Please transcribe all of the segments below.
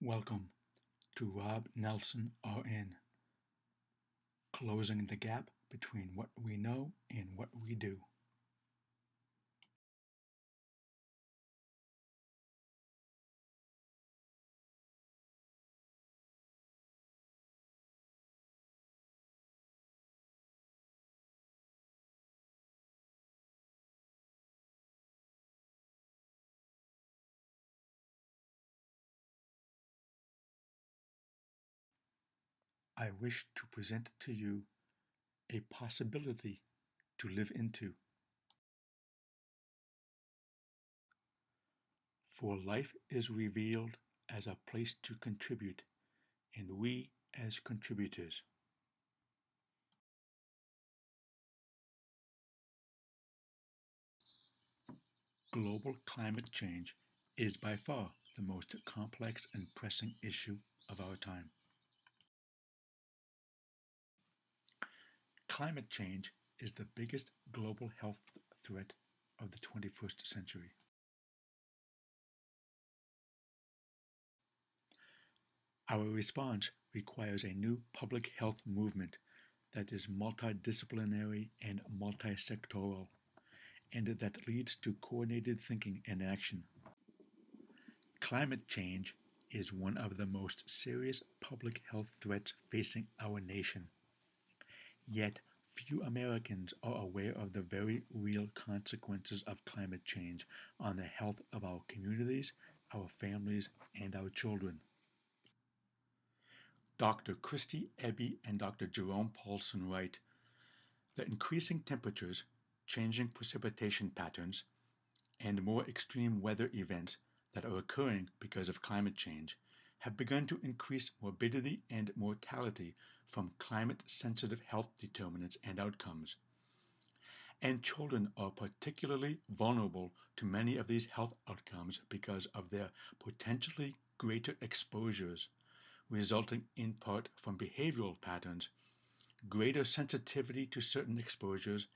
Welcome to Rob Nelson RN, closing the gap between what we know and what we do. I wish to present to you a possibility to live into. For life is revealed as a place to contribute, and we as contributors. Global climate change is by far the most complex and pressing issue of our time. Climate change is the biggest global health threat of the 21st century. Our response requires a new public health movement that is multidisciplinary and multisectoral, and that leads to coordinated thinking and action. Climate change is one of the most serious public health threats facing our nation. Yet, few Americans are aware of the very real consequences of climate change on the health of our communities, our families, and our children. Dr. Christy Ebbe and Dr. Jerome Paulson write, "The increasing temperatures, changing precipitation patterns, and more extreme weather events that are occurring because of climate change have begun to increase morbidity and mortality from climate-sensitive health determinants and outcomes. And children are particularly vulnerable to many of these health outcomes because of their potentially greater exposures, resulting in part from behavioral patterns, greater sensitivity to certain exposures,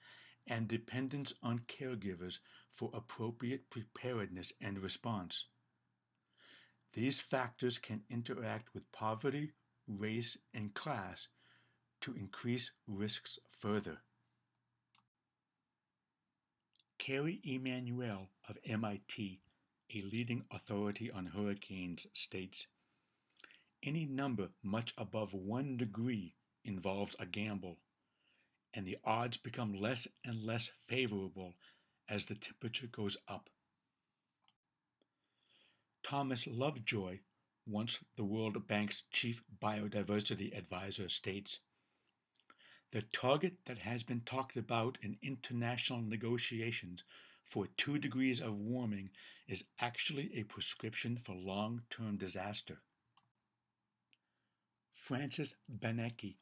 and dependence on caregivers for appropriate preparedness and response. These factors can interact with poverty, race, and class to increase risks further." Carrie Emanuel of MIT, a leading authority on hurricanes, states, "Any number much above 1 degree involves a gamble, and the odds become less and less favorable as the temperature goes up." Thomas Lovejoy, once the World Bank's chief biodiversity advisor, states, "The target that has been talked about in international negotiations for 2 degrees of warming is actually a prescription for long-term disaster." Francis Benecke,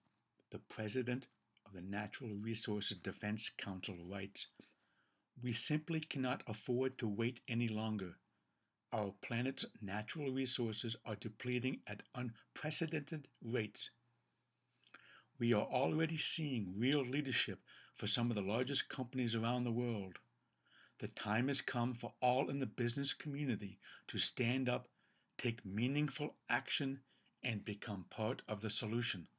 the president of the Natural Resources Defense Council, writes, "We simply cannot afford to wait any longer. Our planet's natural resources are depleting at unprecedented rates. We are already seeing real leadership for some of the largest companies around the world. The time has come for all in the business community to stand up, take meaningful action, and become part of the solution."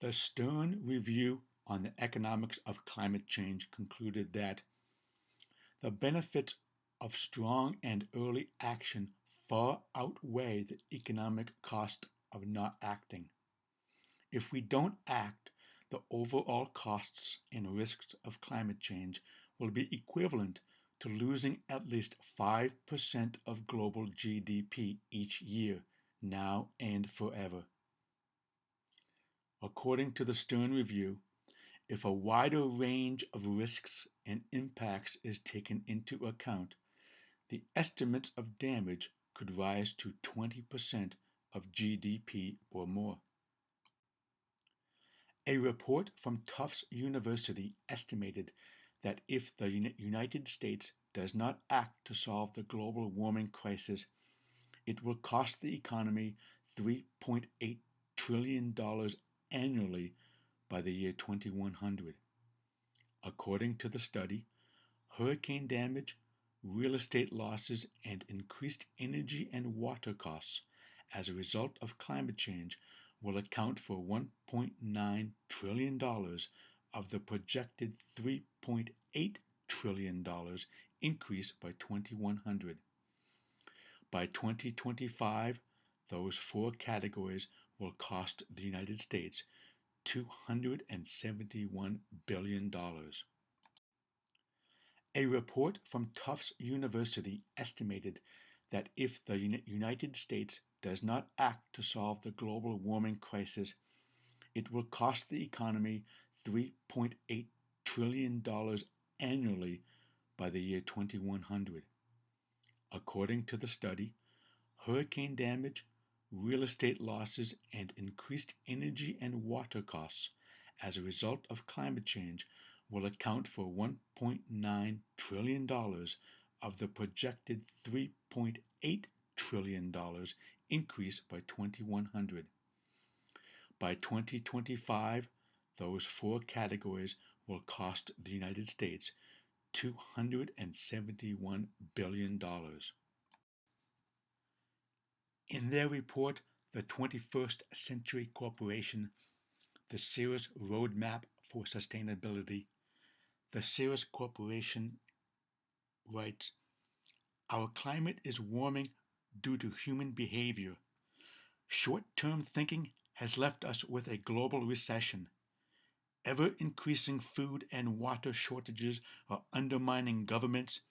The Stern Review on the Economics of Climate Change concluded that the benefits of strong and early action far outweigh the economic cost of not acting. If we don't act, the overall costs and risks of climate change will be equivalent to losing at least 5% of global GDP each year, now and forever. According to the Stern Review, if a wider range of risks and impacts is taken into account, the estimates of damage could rise to 20% of GDP or more. A report from Tufts University estimated that if the United States does not act to solve the global warming crisis, it will cost the economy $3.8 trillion annually by the year 2100. According to the study, hurricane damage, real estate losses, and increased energy and water costs as a result of climate change will account for $1.9 trillion of the projected $3.8 trillion increase by 2100. By 2025, those four categories will cost the United States $271 billion. A report from Tufts University estimated that if the United States does not act to solve the global warming crisis, it will cost the economy $3.8 trillion annually by the year 2100. According to the study, hurricane damage, real estate losses, and increased energy and water costs as a result of climate change will account for $1.9 trillion of the projected $3.8 trillion increase by 2100. By 2025, those four categories will cost the United States $271 billion. In their report, The 21st Century Corporation, the Sears Roadmap for Sustainability, the Sears Corporation writes, "Our climate is warming due to human behavior. Short-term thinking has left us with a global recession. Ever-increasing food and water shortages are undermining governments,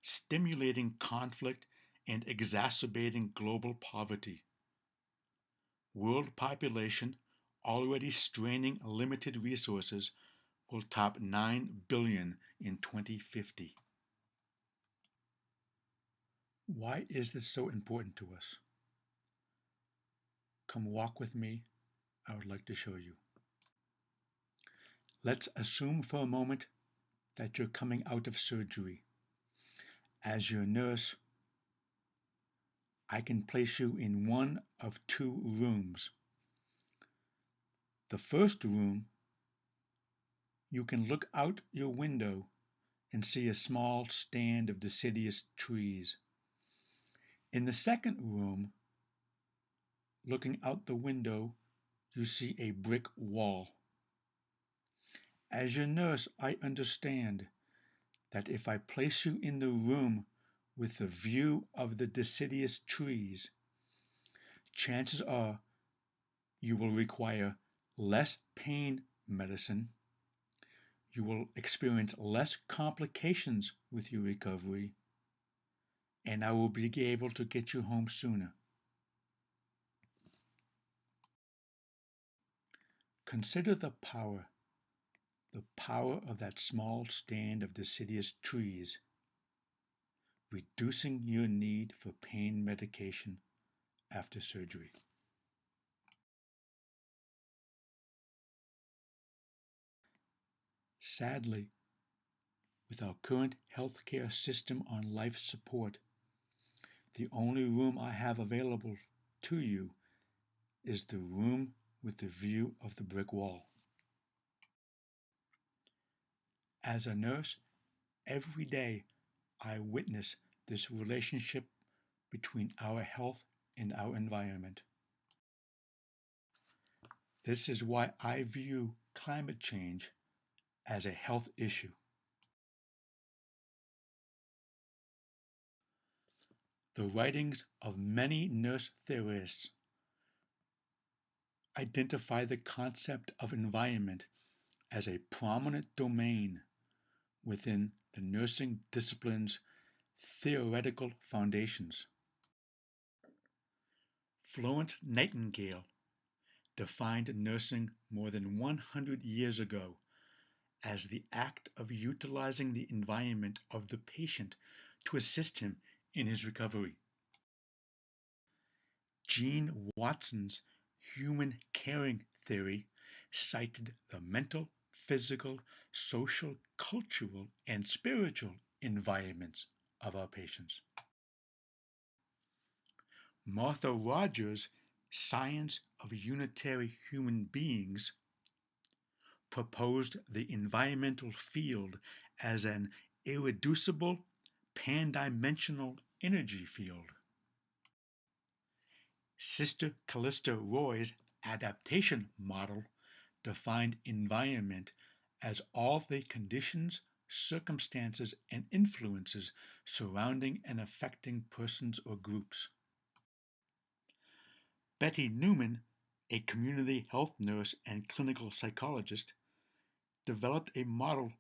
stimulating conflict, and exacerbating global poverty. World population, already straining limited resources, will top 9 billion in 2050. Why is this so important to us? Come walk with me. I would like to show you. Let's assume for a moment that you're coming out of surgery. As your nurse, I can place you in one of two rooms. The first room, you can look out your window and see a small stand of deciduous trees. In the second room, looking out the window, you see a brick wall. As your nurse, I understand that if I place you in the room with the view of the deciduous trees, chances are you will require less pain medicine, you will experience less complications with your recovery, and I will be able to get you home sooner. Consider the power of that small stand of deciduous trees, reducing your need for pain medication after surgery. Sadly, with our current healthcare system on life support, the only room I have available to you is the room with the view of the brick wall. As a nurse, every day I witness this relationship between our health and our environment. This is why I view climate change as a health issue. The writings of many nurse theorists identify the concept of environment as a prominent domain within the nursing discipline's theoretical foundations. Florence Nightingale defined nursing more than 100 years ago as the act of utilizing the environment of the patient to assist him in his recovery. Gene Watson's human caring theory cited the mental, physical, social, cultural, and spiritual environments of our patients. Martha Rogers' Science of Unitary Human Beings proposed the environmental field as an irreducible pan-dimensional energy field. Sister Callista Roy's adaptation model defined environment as all the conditions, circumstances, and influences surrounding and affecting persons or groups. Betty Newman, a community health nurse and clinical psychologist, developed a model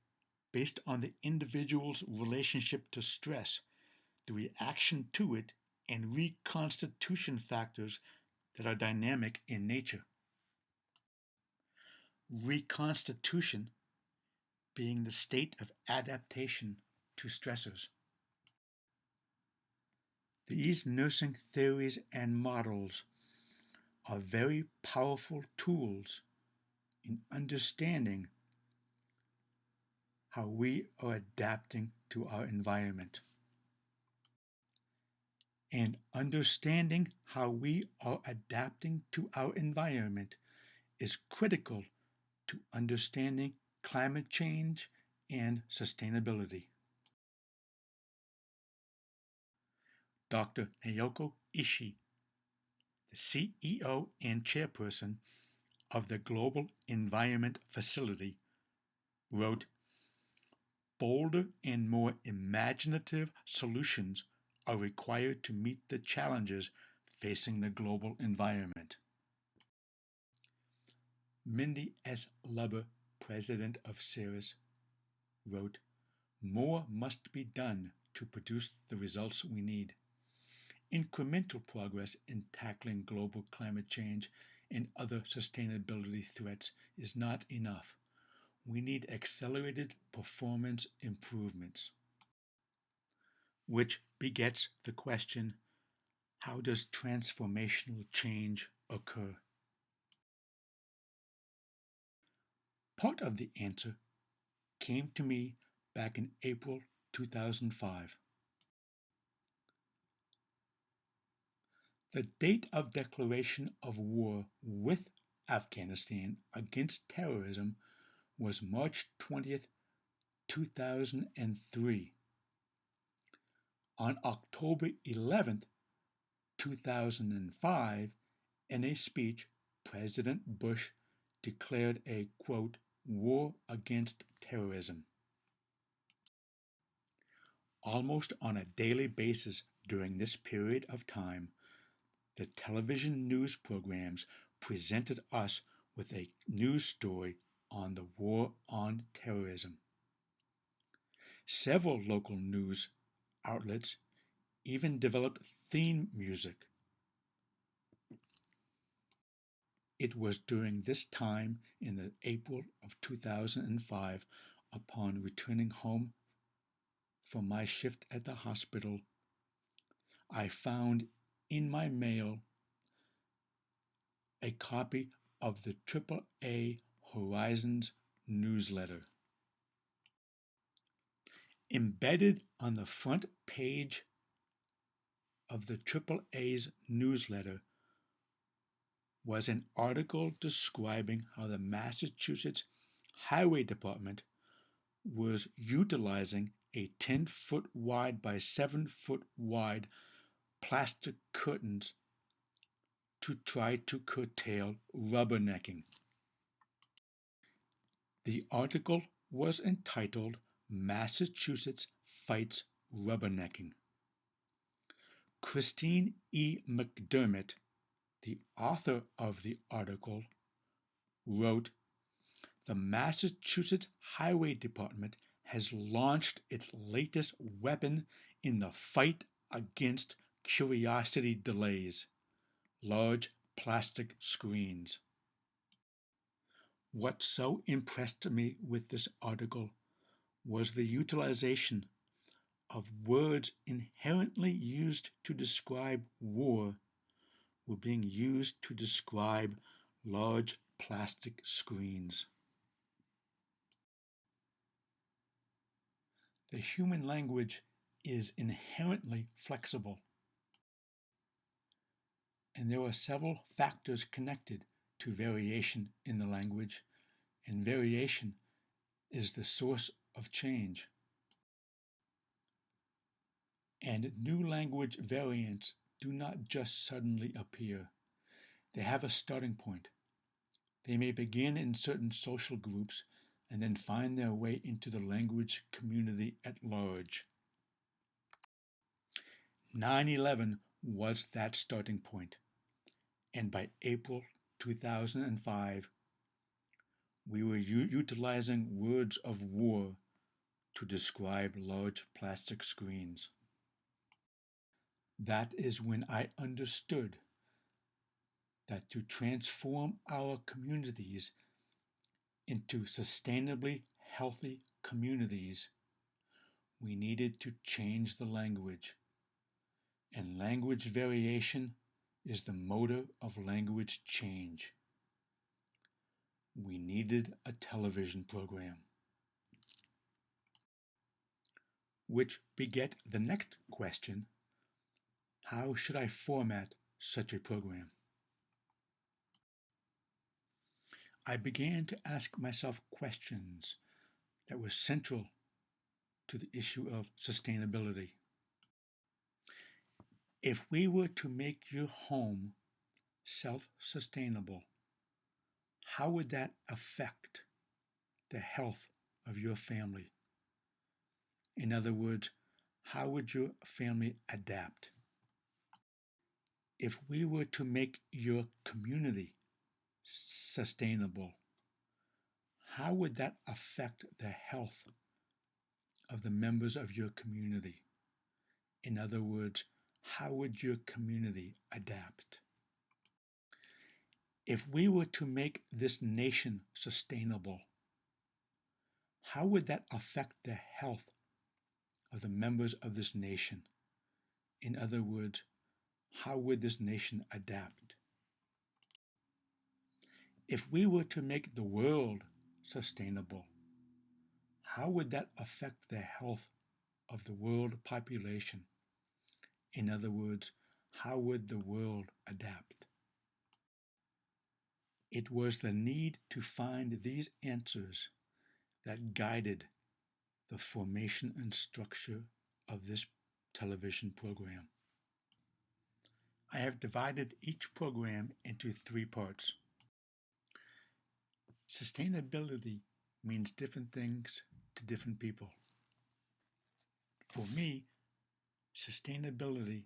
based on the individual's relationship to stress, the reaction to it, and reconstitution factors that are dynamic in nature. Reconstitution being the state of adaptation to stressors. These nursing theories and models are very powerful tools in understanding how we are adapting to our environment. And understanding how we are adapting to our environment is critical to understanding climate change and sustainability. Dr. Naoko Ishii, the CEO and chairperson of the Global Environment Facility, wrote, "Bolder and more imaginative solutions are required to meet the challenges facing the global environment." Mindy S. Lubber, president of CERIS, wrote, "More must be done to produce the results we need. Incremental progress in tackling global climate change and other sustainability threats is not enough. We need accelerated performance improvements." Which begets the question, how does transformational change occur? Part of the answer came to me back in April 2005. The date of declaration of war with Afghanistan against terrorism was March 20th, 2003. On October 11th, 2005, in a speech, President Bush declared a, quote, war against terrorism. Almost on a daily basis during this period of time, the television news programs presented us with a news story on the war on terrorism. Several local news outlets even developed theme music. It was during this time in the April of 2005, upon returning home from my shift at the hospital, I found in my mail a copy of the AAA Horizons newsletter. Embedded on the front page of the AAA's newsletter was an article describing how the Massachusetts Highway Department was utilizing a 10-foot wide by 7-foot wide plastic curtains to try to curtail rubbernecking. The article was entitled "Massachusetts Fights Rubbernecking." Christine E. McDermott, the author of the article, wrote, "The Massachusetts Highway Department has launched its latest weapon in the fight against curiosity delays: large plastic screens." What so impressed me with this article was the utilization of words inherently used to describe war were being used to describe large plastic screens. The human language is inherently flexible, and there are several factors connected to variation in the language, and variation is the source of change. And new language variants do not just suddenly appear. They have a starting point. They may begin in certain social groups and then find their way into the language community at large. 9/11 was that starting point, and by April 2005, we were utilizing words of war to describe large plastic screens. That is when I understood that to transform our communities into sustainably healthy communities, we needed to change the language. And language variation is the motor of language change. We needed a television program. Which beget the next question: how should I format such a program? I began to ask myself questions that were central to the issue of sustainability. If we were to make your home self-sustainable, how would that affect the health of your family? In other words, how would your family adapt? If we were to make your community sustainable, how would that affect the health of the members of your community? In other words, how would your community adapt? If we were to make this nation sustainable, how would that affect the health of the members of this nation? In other words, how would this nation adapt? If we were to make the world sustainable, how would that affect the health of the world population? In other words, how would the world adapt? It was the need to find these answers that guided the formation and structure of this television program. I have divided each program into 3 parts. Sustainability means different things to different people. For me, sustainability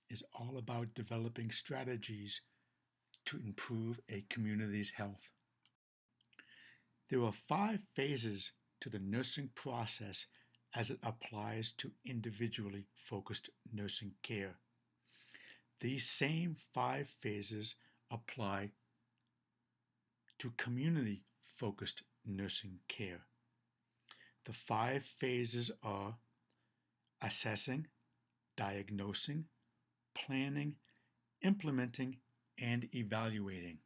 is all about developing strategies to improve a community's health. There are 5 phases to the nursing process as it applies to individually focused nursing care. These same 5 phases apply to community-focused nursing care. The 5 phases are assessing, diagnosing, planning, implementing, and evaluating.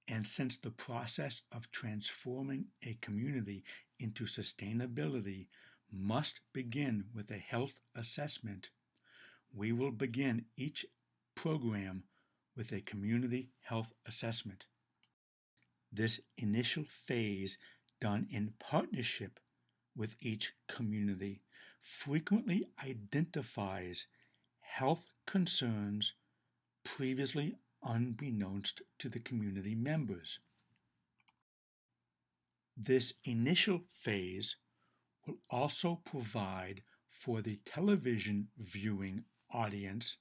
And since the process of transforming a community into sustainability must begin with a health assessment, we will begin each program with a community health assessment. This initial phase, done in partnership with each community, frequently identifies health concerns previously unbeknownst to the community members. This initial phase will also provide for the television viewing audience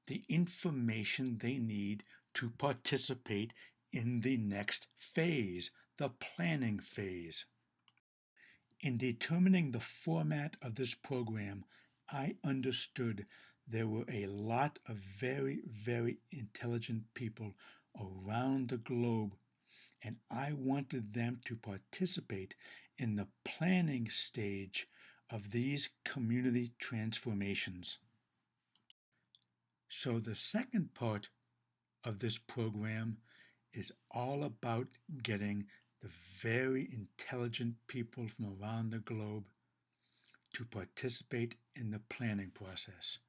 the information they need to participate in the next phase, the planning phase. In determining the format of this program, I understood there were a lot of very, very intelligent people around the globe, and I wanted them to participate in the planning stage of these community transformations. So the second part of this program is all about getting the very intelligent people from around the globe to participate in the planning process.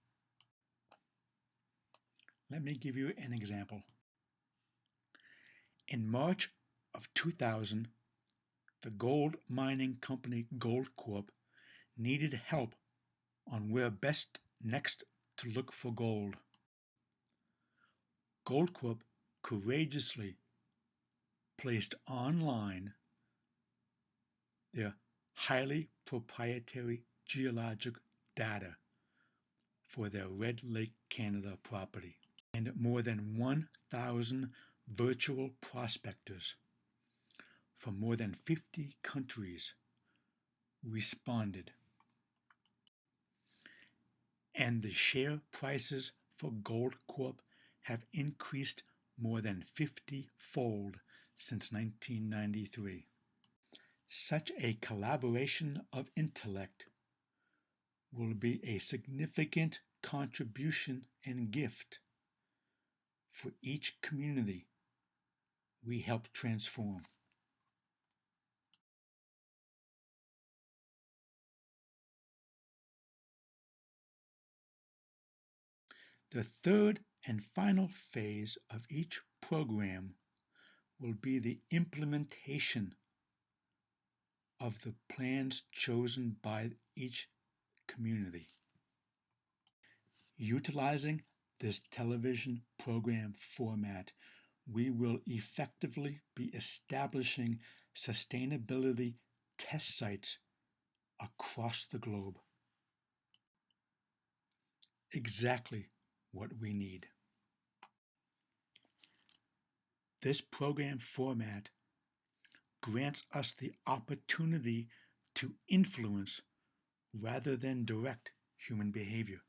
Let me give you an example. In March of 2000, the gold mining company Goldcorp needed help on where best next to look for gold. Goldcorp courageously placed online their highly proprietary geologic data for their Red Lake, Canada property, and more than 1,000 virtual prospectors from more than 50 countries responded. And the share prices for Goldcorp have increased more than 50-fold since 1993. Such a collaboration of intellect will be a significant contribution and gift for each community we help transform. The third and final phase of each program will be the implementation of the plans chosen by each community. Utilizing this television program format, we will effectively be establishing sustainability test sites across the globe. Exactly what we need. This program format grants us the opportunity to influence rather than direct human behavior.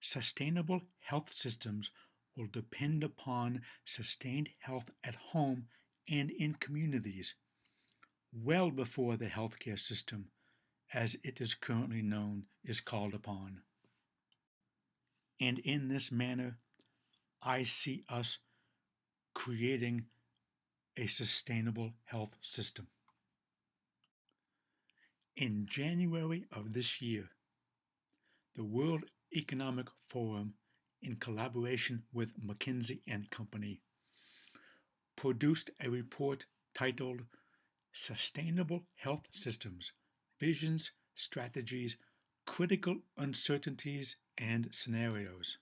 Sustainable health systems will depend upon sustained health at home and in communities well before the healthcare system, as it is currently known, is called upon. And in this manner, I see us creating a sustainable health system. In January of this year, the World Economic Forum, in collaboration with McKinsey Company, produced a report titled Sustainable Health Systems, Visions, Strategies, Critical Uncertainties, and Scenarios.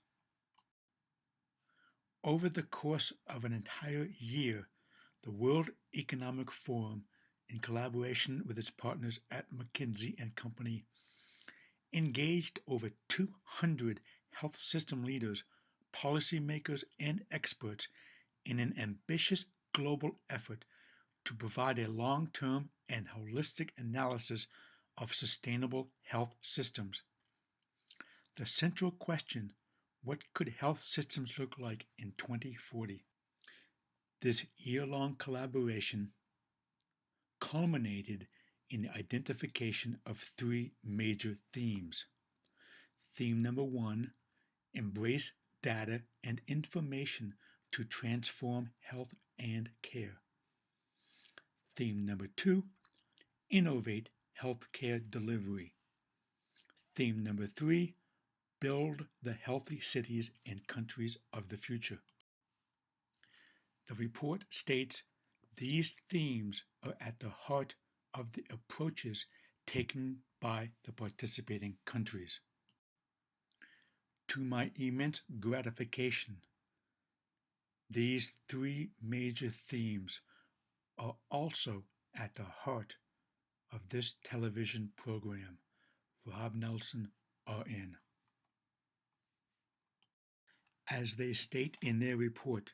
Over the course of an entire year, the World Economic Forum, in collaboration with its partners at McKinsey Company, engaged over 200 health system leaders, policymakers, and experts in an ambitious global effort to provide a long-term and holistic analysis of sustainable health systems. The central question: what could health systems look like in 2040? This year-long collaboration culminated in the identification of three major themes. Theme number one: embrace data and information to transform health and care. Theme number two: innovate healthcare delivery. Theme number three: build the healthy cities and countries of the future. The report states these themes are at the heart of the approaches taken by the participating countries. To my immense gratification, these three major themes are also at the heart of this television program, Rob Nelson, RN. As they state in their report,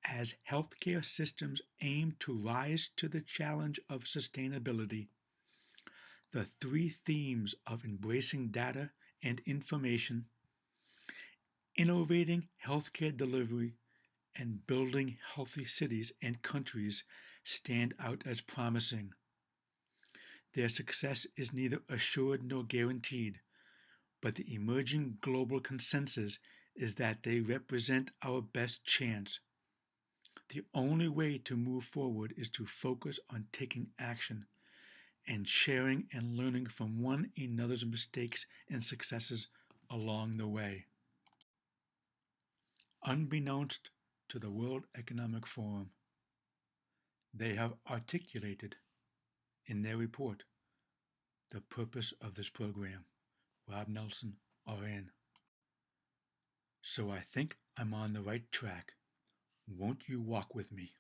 as healthcare systems aim to rise to the challenge of sustainability, the three themes of embracing data and information, innovating healthcare delivery, and building healthy cities and countries stand out as promising. Their success is neither assured nor guaranteed, but the emerging global consensus is that they represent our best chance. The only way to move forward is to focus on taking action and sharing and learning from one another's mistakes and successes along the way. Unbeknownst to the World Economic Forum, they have articulated in their report The purpose of this program. Rob Nelson, RN. So I think I'm on the right track. Won't you walk with me?